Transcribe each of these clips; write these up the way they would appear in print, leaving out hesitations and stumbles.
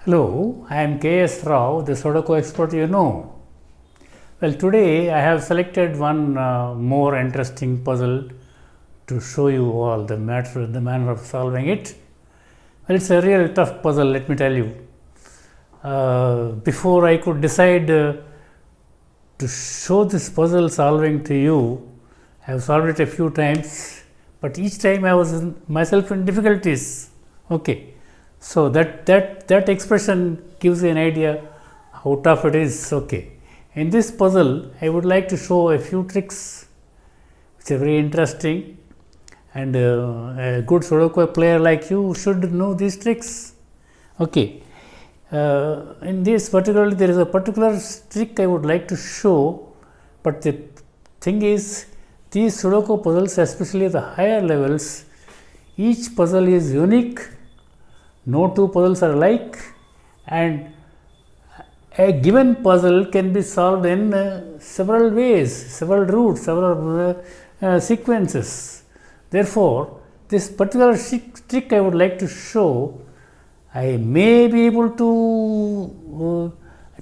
Hello, I am K.S. Rao, the Sudoku expert you know. Well, today I have selected one more interesting puzzle to show you all the manner of solving it. Well, it's a real tough puzzle, let me tell you. Before I could decide to show this puzzle solving to you, I have solved it a few times, but each time I was myself in difficulties. Okay. So that expression gives you an idea how tough it is. Okay. In this puzzle, I would like to show a few tricks which are very interesting, and a good Sudoku player like you should know these tricks. Okay. In this particularly, there is a particular trick I would like to show, but the thing is, these Sudoku puzzles, especially the higher levels, each puzzle is unique. No two puzzles are alike, and a given puzzle can be solved in several ways, several routes, several sequences. Therefore, this particular trick I would like to show, I may be able to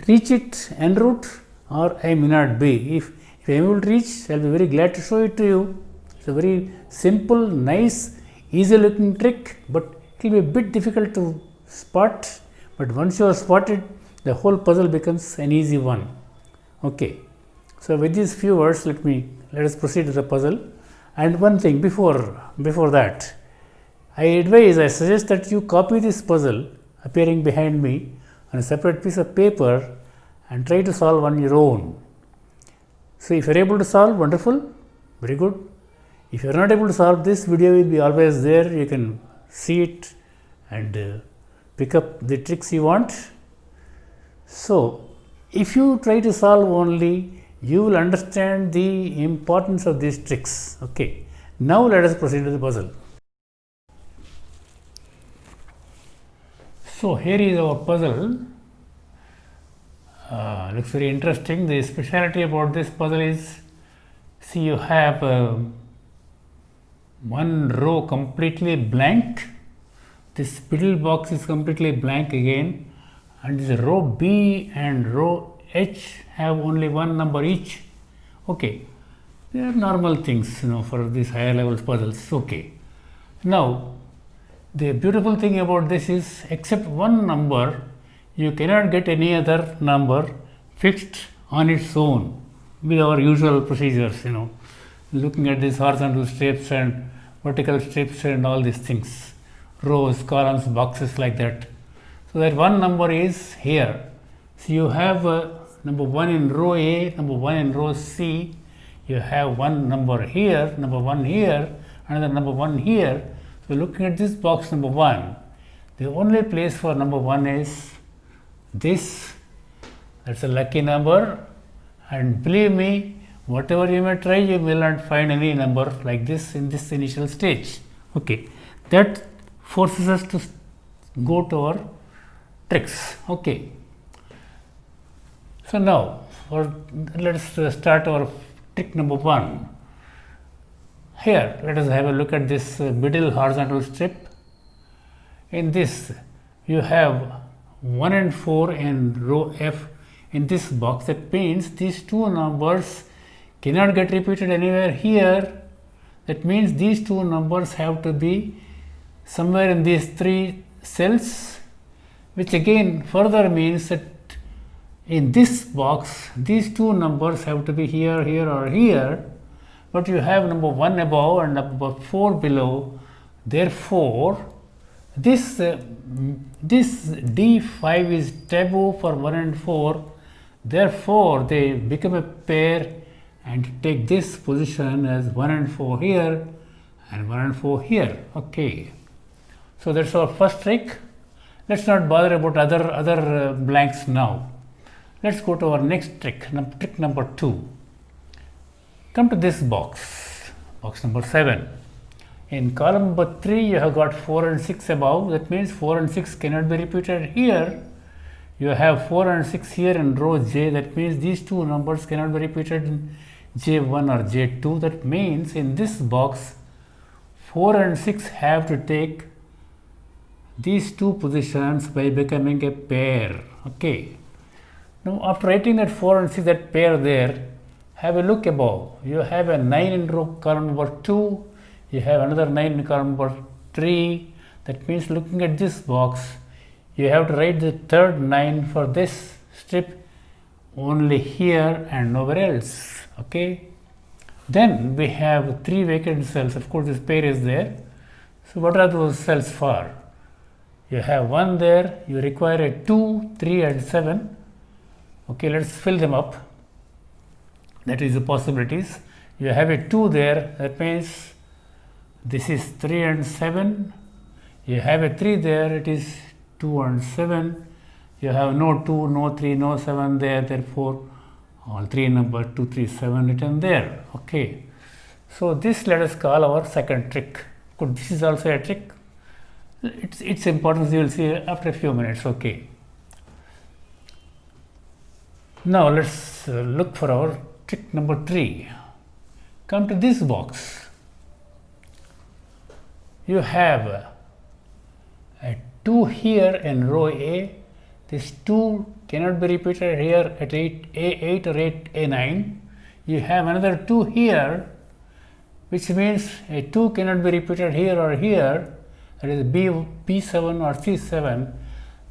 reach it en route, or I may not be. If I am able to reach, I will be very glad to show it to you. It's a very simple, nice, easy looking trick, but it will be a bit difficult to spot, but once you are spotted, the whole puzzle becomes an easy one. Okay. So with these few words, let us proceed to the puzzle. And one thing before that, I suggest that you copy this puzzle appearing behind me on a separate piece of paper and try to solve on your own. So if you are able to solve, wonderful, very good. If you are not able to solve, this video will be always there. You can see it and pick up the tricks you want. So, if you try to solve only, you will understand the importance of these tricks. Okay. Now, let us proceed to the puzzle. So, here is our puzzle. Looks very interesting. The specialty about this puzzle is, see, you have one row completely blank. This middle box is completely blank again, and this row B and row H have only one number each. Okay, they are normal things, for these higher level puzzles. Okay. Now, the beautiful thing about this is, except one number, you cannot get any other number fixed on its own with our usual procedures. Looking at these horizontal strips and vertical strips and all these things. Rows, columns, boxes like that. So that one number is here. So you have number 1 in row A, number 1 in row C. You have one number here, number 1 here, another number 1 here. So looking at this box number 1, the only place for number 1 is this. That's a lucky number. And believe me, whatever you may try, you will not find any number like this in this initial stage. Okay. That forces us to go to our tricks. Okay. So now, let us start our trick number 1. Here, let us have a look at this middle horizontal strip. In this, you have 1 and 4 in row F in this box. That means these two numbers cannot get repeated anywhere here. That means these two numbers have to be somewhere in these 3 cells, which again further means that in this box, these two numbers have to be here, here or here, but you have number 1 above and number 4 below. Therefore, this D5 is taboo for 1 and 4. Therefore, they become a pair and take this position as 1 and 4 here and 1 and 4 here. Okay. So that's our first trick. Let's not bother about other blanks now. Let's go to our next trick, trick number 2. Come to this box, box number 7. In column number 3, you have got 4 and 6 above. That means 4 and 6 cannot be repeated here. You have 4 and 6 here in row J. That means these two numbers cannot be repeated in J1 or J2. That means in this box, 4 and 6 have to take these two positions by becoming a pair. Okay. Now after writing that 4 and 6, that pair there, have a look above. You have a 9 in row column number 2, you have another 9 in column number 3. That means looking at this box, you have to write the third 9 for this strip only here and nowhere else. Okay. Then we have 3 vacant cells. Of course, this pair is there. So what are those cells for? You have 1 there, you require a 2, 3 and 7. Okay, let's fill them up. That is the possibilities. You have a 2 there, that means this is 3 and 7. You have a 3 there, it is 2 and 7. You have no 2, no 3, no 7 there, therefore all 3 number 2, 3, 7 written there. Okay. So this let us call our second trick. Good, this is also a trick. Its importance you will see after a few minutes. Okay. Now let's look for our trick number 3. Come to this box. You have a 2 here in row A. This 2 cannot be repeated here at A8 or A9. You have another 2 here, which means a 2 cannot be repeated here or here. That is B7 or C7.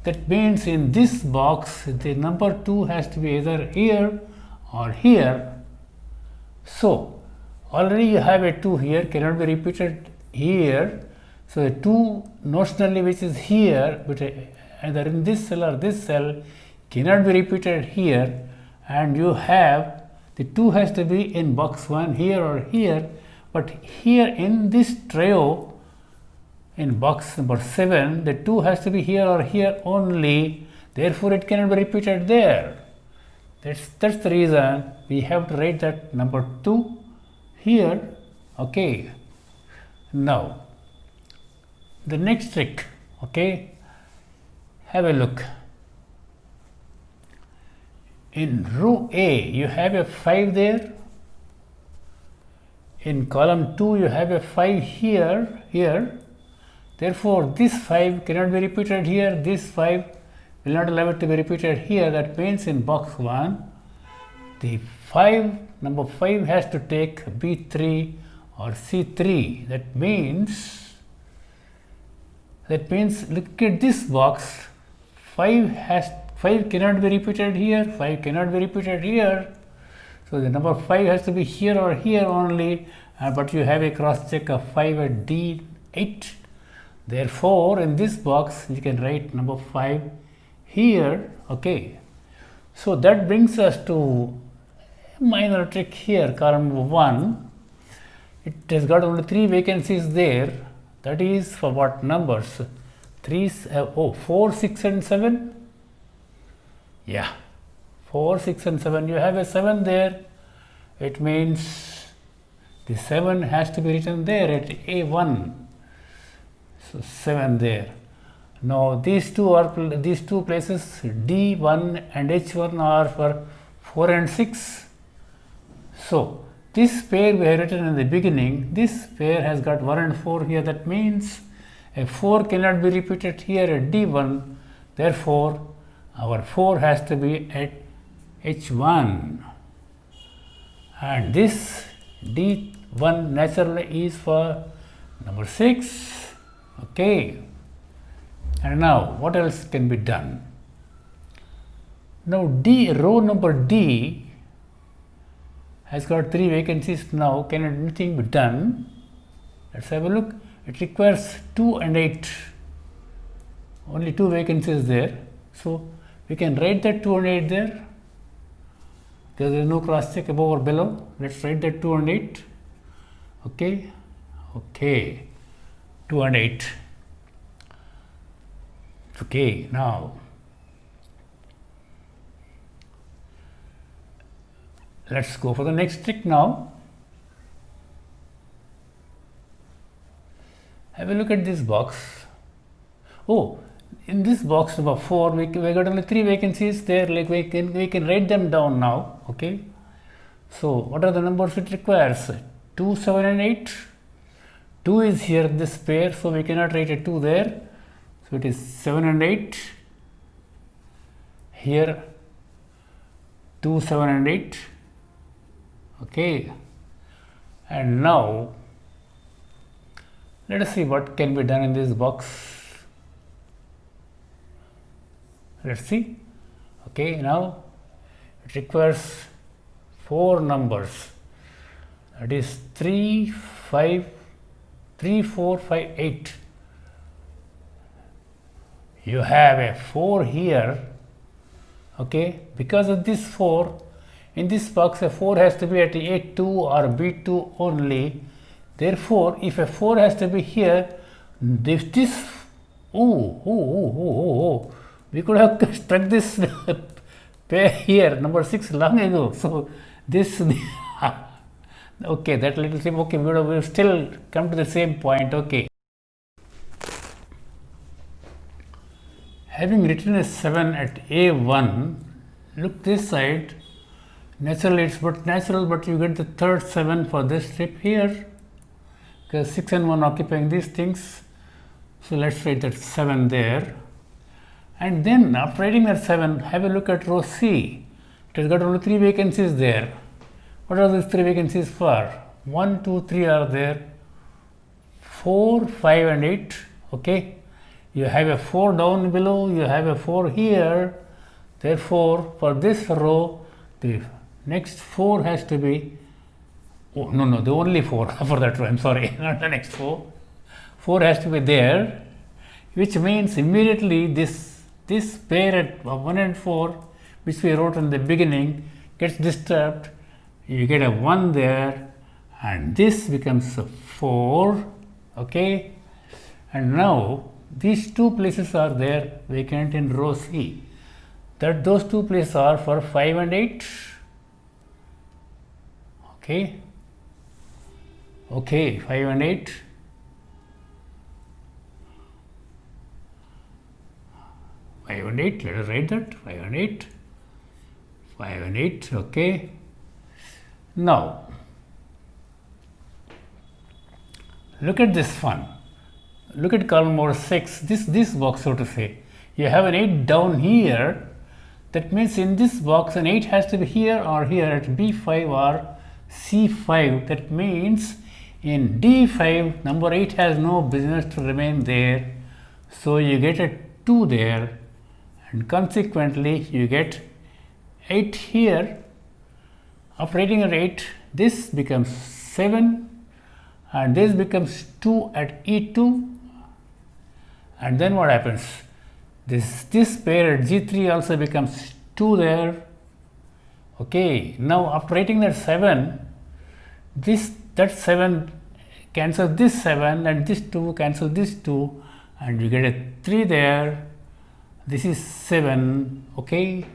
That means in this box, the number 2 has to be either here or here. So, already you have a 2 here, cannot be repeated here. So, a 2 notionally which is here, but either in this cell or this cell, cannot be repeated here. And you have, the 2 has to be in box 1 here or here. But here in this trio, in box number 7, the 2 has to be here or here only, therefore it cannot be repeated there. That's the reason we have to write that number 2 here. Okay. Now, the next trick, okay, have a look. In row A, you have a 5 there. In column 2, you have a 5 here. Therefore, this 5 cannot be repeated here. This 5 will not allow it to be repeated here. That means in box 1, the number 5 has to take B3 or C3. That means look at this box. 5 cannot be repeated here. 5 cannot be repeated here. So the number 5 has to be here or here only. But you have a cross check of 5 at D8. Therefore, in this box, you can write number 5 here. Okay. So that brings us to a minor trick here, column number 1. It has got only 3 vacancies there. That is for what numbers? 4, 6 and 7. Yeah. 4, 6 and 7. You have a 7 there. It means the 7 has to be written there at A1. So 7 there. Now these two places D1 and H1 are for 4 and 6. So this pair we have written in the beginning. This pair has got 1 and 4 here. That means a 4 cannot be repeated here at D1. Therefore, our 4 has to be at H1. And this D1 naturally is for number 6. Okay. And now what else can be done? Now row number D has got 3 vacancies now. Can anything be done? Let's have a look. It requires 2 and 8. Only 2 vacancies there. So we can write that 2 and 8 there. Because there is no cross check above or below. Let's write that 2 and 8. Okay. Okay. 2 and 8. Okay. Now let's go for the next trick now. Have a look at this box. Oh, in this box number 4, we got only 3 vacancies there. Like we can write them down now. Okay. So what are the numbers it requires? 2, 7 and 8. 2 is here this pair, so we cannot write a 2 there. So it is 7 and 8. Here 2, 7 and 8. Okay. And now let us see what can be done in this box. Let's see. Okay, now it requires 4 numbers. That is 3, 5, 3, 4, 5, 8. You have a 4 here. Okay, because of this 4, in this box a 4 has to be at A2 or B2 only. Therefore, if a 4 has to be here, we could have struck this pair here, number 6, long ago. So this, okay, that little thing, okay, we will still come to the same point. Okay. Having written a 7 at A1, look this side. Naturally, it's but natural, but you get the third 7 for this strip here, because 6 and 1 occupying these things. So let's write that 7 there. And then after writing that 7, have a look at row C. It has got only 3 vacancies there. What are these 3 vacancies for? 1, 2, 3 are there. 4, 5 and 8. Okay. You have a 4 down below, you have a 4 here. Therefore, for this row, the next 4 has to be, oh, no, the only 4 for that row, I'm sorry, not the next 4. 4 has to be there, which means immediately this pair at 1 and 4, which we wrote in the beginning, gets disturbed. You get a 1 there, and this becomes a 4, okay? And now, these 2 places are there vacant in row C. That those 2 places are for 5 and 8. Okay. Okay, 5 and 8. Five and 8, let us write that. 5 and 8. 5 and 8, okay. Now, look at this one. Look at column number 6, this box, so to say. You have an 8 down here. That means in this box, an 8 has to be here or here at B5 or C5. That means in D5, number 8 has no business to remain there. So you get a 2 there, and consequently you get 8 here. After writing an 8, this becomes 7, and this becomes 2 at E2. And then what happens? This pair at G3 also becomes 2 there. Okay, now after writing that 7, that 7 cancels this 7, and this 2 cancels this 2, and you get a 3 there. This is 7, okay.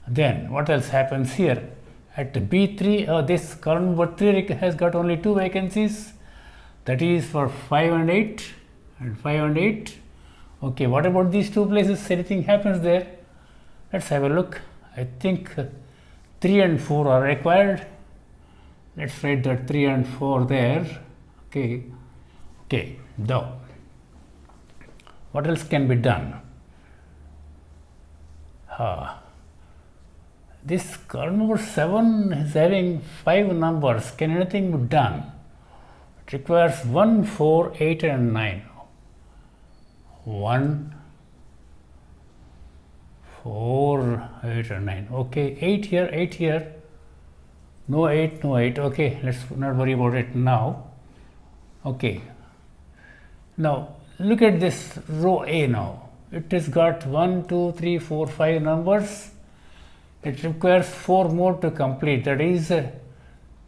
Then what else happens here? At B3, this column number 3 has got only 2 vacancies. That is for 5 and 8 and 5 and 8. Okay, what about these 2 places? Anything happens there? Let's have a look. I think 3 and 4 are required. Let's write that 3 and 4 there. Okay. Okay, now what else can be done? This column number 7 is having 5 numbers. Can anything be done? It requires 1, 4, 8 and 9. 1, 4, 8 and 9. Okay, 8 here, 8 here. No 8, no 8. Okay, let's not worry about it now. Okay. Now, look at this row A now. It has got 1, 2, 3, 4, 5 numbers. It requires 4 more to complete. That is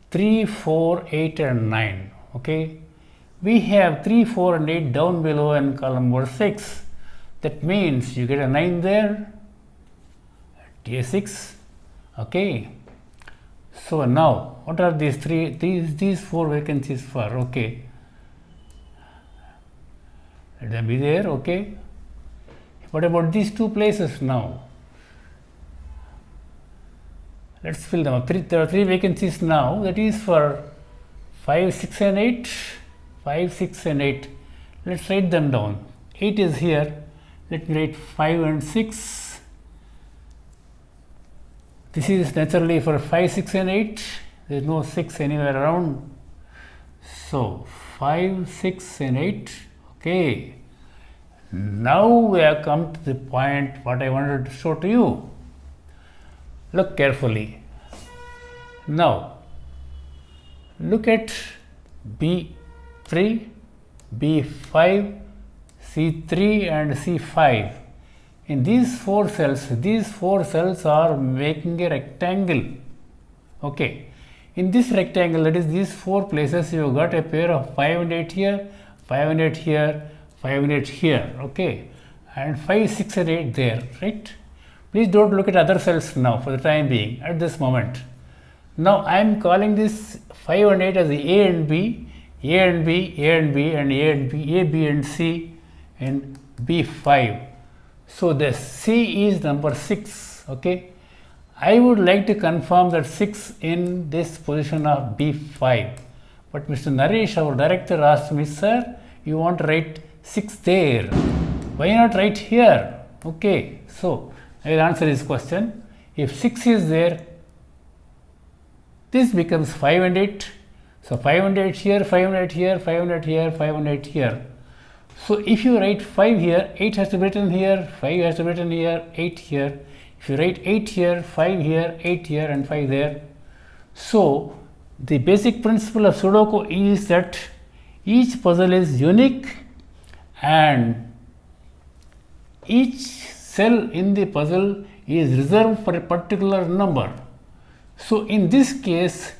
3, 4, 8 and 9. Okay. We have 3, 4 and 8 down below in column number 6. That means you get a 9 there. A6. Okay. So now, what are these 4 vacancies for? Okay. Let them be there. Okay. What about these 2 places now? Let's fill them up. There are 3 vacancies now. That is for 5, 6 and 8. 5, 6 and 8. Let's write them down. 8 is here. Let me write 5 and 6. This is naturally for 5, 6 and 8. There is no 6 anywhere around. So 5, 6 and 8. Okay. Now we have come to the point what I wanted to show to you. Look carefully. Now look at B3, B5, C3 and C5. In these four cells are making a rectangle. Okay. In this rectangle, that is these four places, you got a pair of 5 and 8 here, 5 and 8 here, 5 and 8 here. Okay. And 5, 6 and 8 there, right? Please don't look at other cells now for the time being at this moment. Now I am calling this 5 and 8 as the A and B, A and B, A and B and A and B, A, B and C and B5. So the C is number 6. Okay. I would like to confirm that 6 in this position of B5. But Mr. Naresh, our director, asked me, sir, you want to write 6 there. Why not write here? Okay. So I will answer his question. If 6 is there, this becomes 5 and 8. So 5 and 8 here, 5 and 8 here, 5 and 8 here, 5 and 8 here. So if you write 5 here, 8 has to be written here, 5 has to be written here, 8 here. If you write 8 here, 5 here, 8 here and 5 there. So the basic principle of Sudoku is that each puzzle is unique and each cell in the puzzle is reserved for a particular number. So in this case,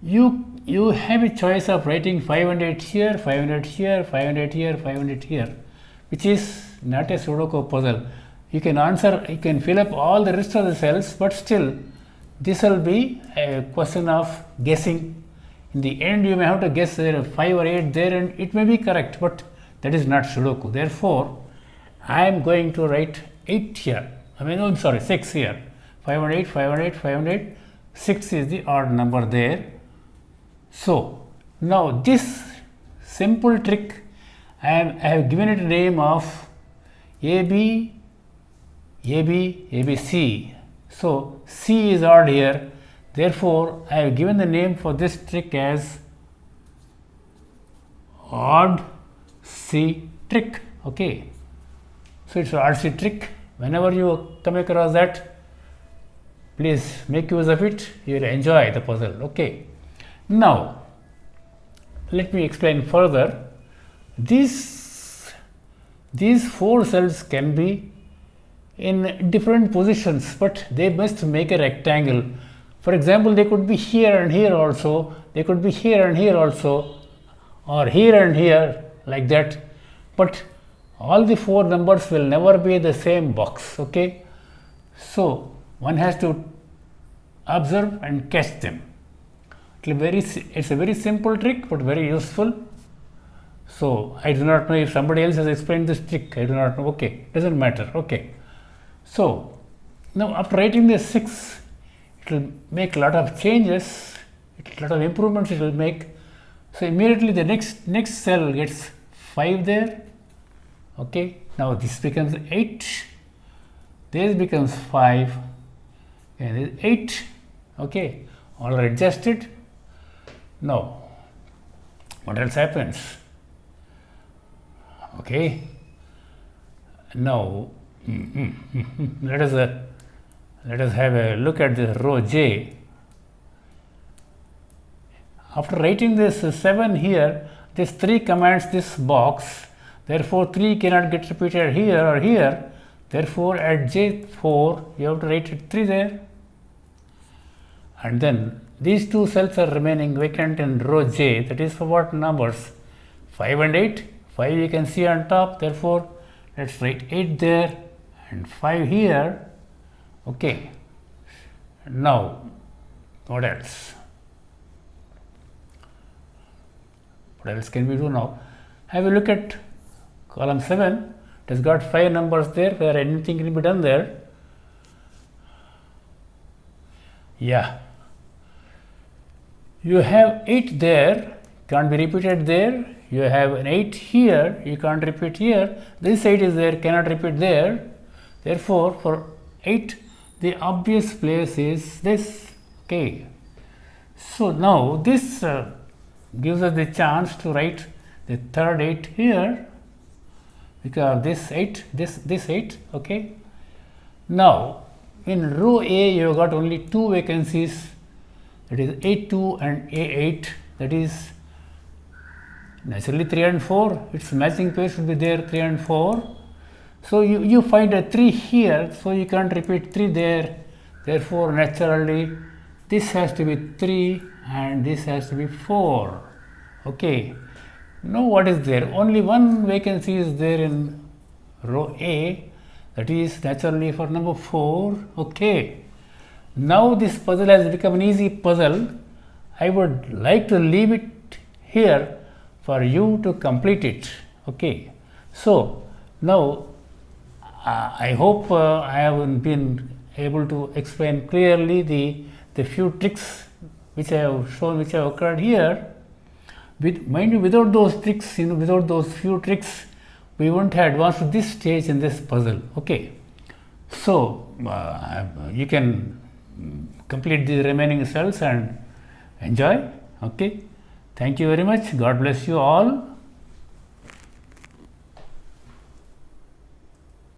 you have a choice of writing 5 and 8 here, 5 and 8 here, 5 and 8 here, 5 and 8 here, which is not a Sudoku puzzle. You can answer, you can fill up all the rest of the cells, but still this will be a question of guessing. In the end, you may have to guess there are 5 or 8 there and it may be correct, but that is not Sudoku. Therefore, I am going to write 8 here. I'm sorry, 6 here. 5 and 8, 5 and 8, 5 and 8. 6 is the odd number there. So now this simple trick, I have given it a name of AB, AB, ABC. So C is odd here. Therefore, I have given the name for this trick as odd C trick. Okay. So it's an odd C trick. Whenever you come across that, please make use of it. You will enjoy the puzzle. Okay. Now, let me explain further. These four cells can be in different positions, but they must make a rectangle. For example, they could be here and here also, they could be here and here also, or here and here, like that. But all the four numbers will never be the same box. Okay. So one has to observe and catch them. It's a very simple trick, but very useful. So I do not know if somebody else has explained this trick. I do not know. Okay, doesn't matter. Okay. So now after writing this 6, it will make a lot of changes, a lot of improvements it will make. So immediately the next cell gets 5 there. Okay. Now this becomes 8. This becomes 5. And this is 8. Okay. All are adjusted. Now, what else happens? Okay. Now, let us have a look at the row J. After writing this 7 here, this 3 commands this box. Therefore, 3 cannot get repeated here or here. Therefore, at J4, you have to write 3 there. And then these two cells are remaining vacant in row J. That is for what numbers? 5 and 8. 5 you can see on top. Therefore, let's write 8 there and 5 here. Okay. Now, what else? What else can we do now? Have a look at column 7. It has got 5 numbers there where anything can be done there. Yeah. You have 8 there, can't be repeated there. you have an 8 here, you can't repeat here, this 8 is there, cannot repeat there. Therefore, for 8 the obvious place is this. Okay. So now this gives us the chance to write the third 8 here, because this 8, this 8. Okay. Now in row A you have got only 2 vacancies, that is A2 and A8, that is naturally 3 and 4. Its matching pair should be there, 3 and 4. So you find a 3 here, so you can't repeat 3 there. Therefore, naturally this has to be 3 and this has to be 4. Okay. Now what is there? Only one vacancy is there in row A, that is naturally for number 4. Okay. Now this puzzle has become an easy puzzle. I would like to leave it here for you to complete it. Okay. So now I hope I have been able to explain clearly the few tricks which I have shown, which have occurred here. Mind you, without those tricks, without those few tricks, we won't have advanced to this stage in this puzzle. Okay. So you can complete the remaining cells and enjoy. Okay. Thank you very much. God bless you all.